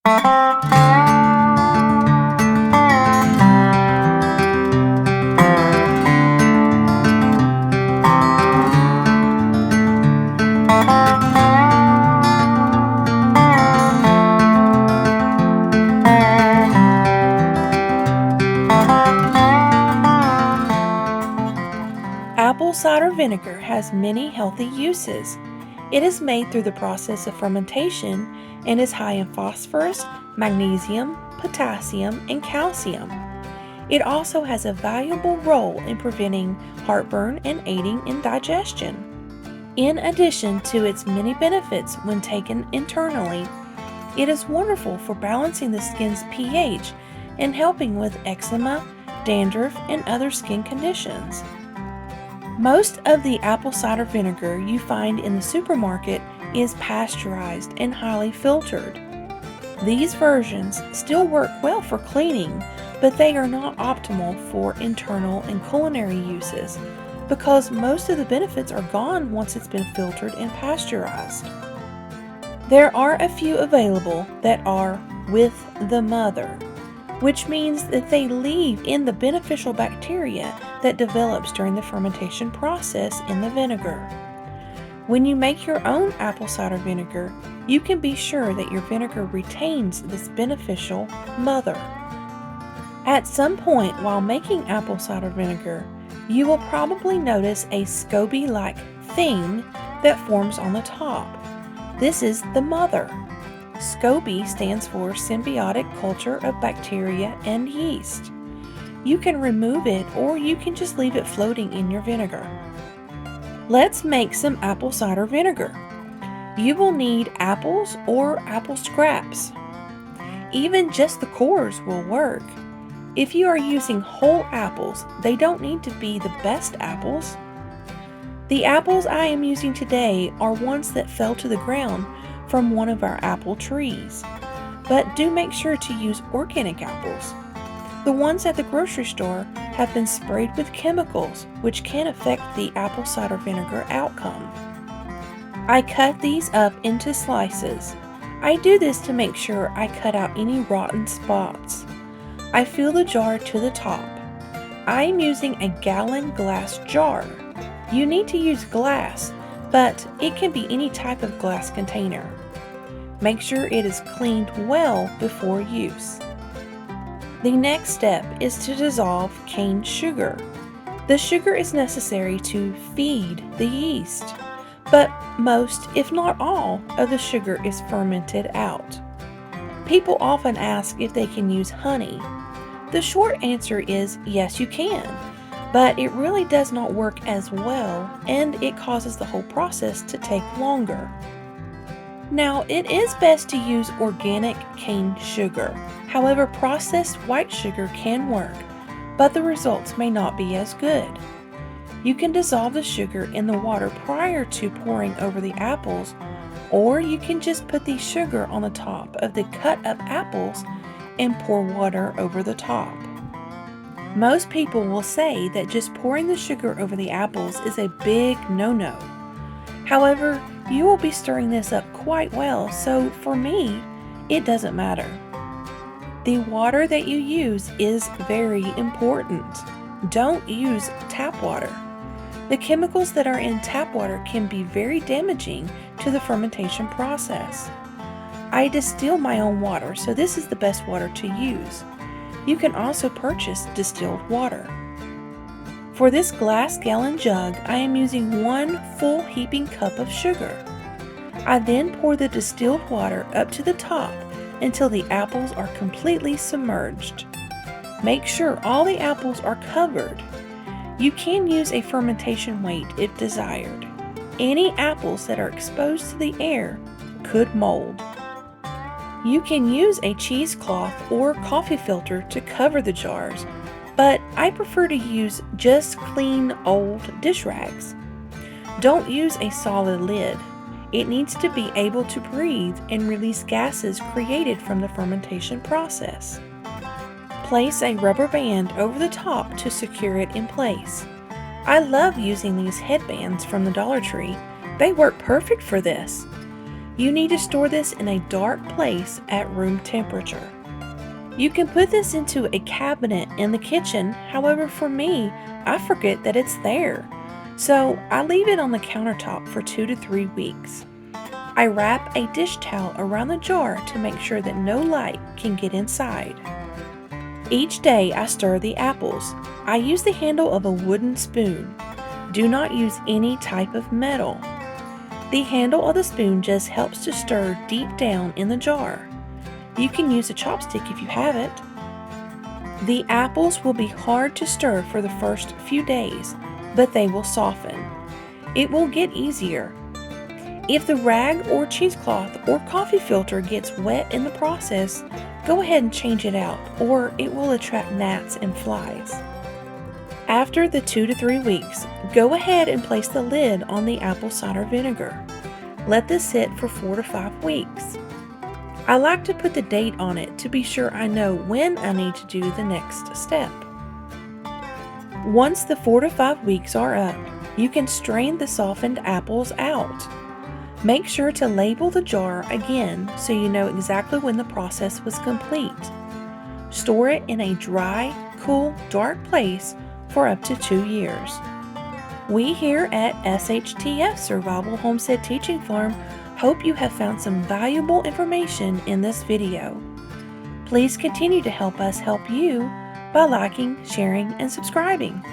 Apple cider vinegar has many healthy uses. It is made through the process of fermentation and is high in phosphorus, magnesium, potassium, and calcium. It also has a valuable role in preventing heartburn and aiding in digestion. In addition to its many benefits when taken internally, it is wonderful for balancing the skin's pH and helping with eczema, dandruff, and other skin conditions. Most of the apple cider vinegar you find in the supermarket is pasteurized and highly filtered. These versions still work well for cleaning, but they are not optimal for internal and culinary uses because most of the benefits are gone once it's been filtered and pasteurized. There are a few available that are with the mother, which means that they leave in the beneficial bacteria that develops during the fermentation process in the vinegar. When you make your own apple cider vinegar, you can be sure that your vinegar retains this beneficial mother. At some point while making apple cider vinegar, you will probably notice a SCOBY-like thing that forms on the top. This is the mother. SCOBY stands for Symbiotic Culture of Bacteria and Yeast. You can remove it or you can just leave it floating in your vinegar. Let's make some apple cider vinegar. You will need apples or apple scraps. Even just the cores will work. If you are using whole apples, they don't need to be the best apples. The apples I am using today are ones that fell to the ground from one of our apple trees. But do make sure to use organic apples. The ones at the grocery store have been sprayed with chemicals which can affect the apple cider vinegar outcome. I cut these up into slices. I do this to make sure I cut out any rotten spots. I fill the jar to the top. I am using a gallon glass jar. You need to use glass, but it can be any type of glass container. Make sure it is cleaned well before use. The next step is to dissolve cane sugar. The sugar is necessary to feed the yeast, but most, if not all, of the sugar is fermented out. People often ask if they can use honey. The short answer is yes, you can, but it really does not work as well and it causes the whole process to take longer. Now, it is best to use organic cane sugar. However, processed white sugar can work, but the results may not be as good. You can dissolve the sugar in the water prior to pouring over the apples, or you can just put the sugar on the top of the cut up apples and pour water over the top. Most people will say that just pouring the sugar over the apples is a big no-no. However, you will be stirring this up quite well, so for me, it doesn't matter. The water that you use is very important. Don't use tap water. The chemicals that are in tap water can be very damaging to the fermentation process. I distill my own water, so this is the best water to use. You can also purchase distilled water. For this glass gallon jug, I am using 1 full heaping cup of sugar. I then pour the distilled water up to the top until the apples are completely submerged. Make sure all the apples are covered. You can use a fermentation weight if desired. Any apples that are exposed to the air could mold. You can use a cheesecloth or coffee filter to cover the jars, but I prefer to use just clean old dish rags. Don't use a solid lid. It needs to be able to breathe and release gases created from the fermentation process. Place a rubber band over the top to secure it in place. I love using these headbands from the Dollar Tree. They work perfect for this. You need to store this in a dark place at room temperature. You can put this into a cabinet in the kitchen, however for me, I forget that it's there. So I leave it on the countertop for 2 to 3 weeks. I wrap a dish towel around the jar to make sure that no light can get inside. Each day I stir the apples. I use the handle of a wooden spoon. Do not use any type of metal. The handle of the spoon just helps to stir deep down in the jar. You can use a chopstick if you have it. The apples will be hard to stir for the first few days, but they will soften. It will get easier. If the rag or cheesecloth or coffee filter gets wet in the process, go ahead and change it out, or it will attract gnats and flies. After the 2 to 3 weeks, go ahead and place the lid on the apple cider vinegar. Let this sit for 4 to 5 weeks. I like to put the date on it to be sure I know when I need to do the next step. Once the 4 to 5 weeks are up, you can strain the softened apples out. Make sure to label the jar again so you know exactly when the process was complete. Store it in a dry, cool, dark place for up to 2 years. We here at SHTF Survival Homestead Teaching Farm hope you have found some valuable information in this video. Please continue to help us help you by liking, sharing, and subscribing.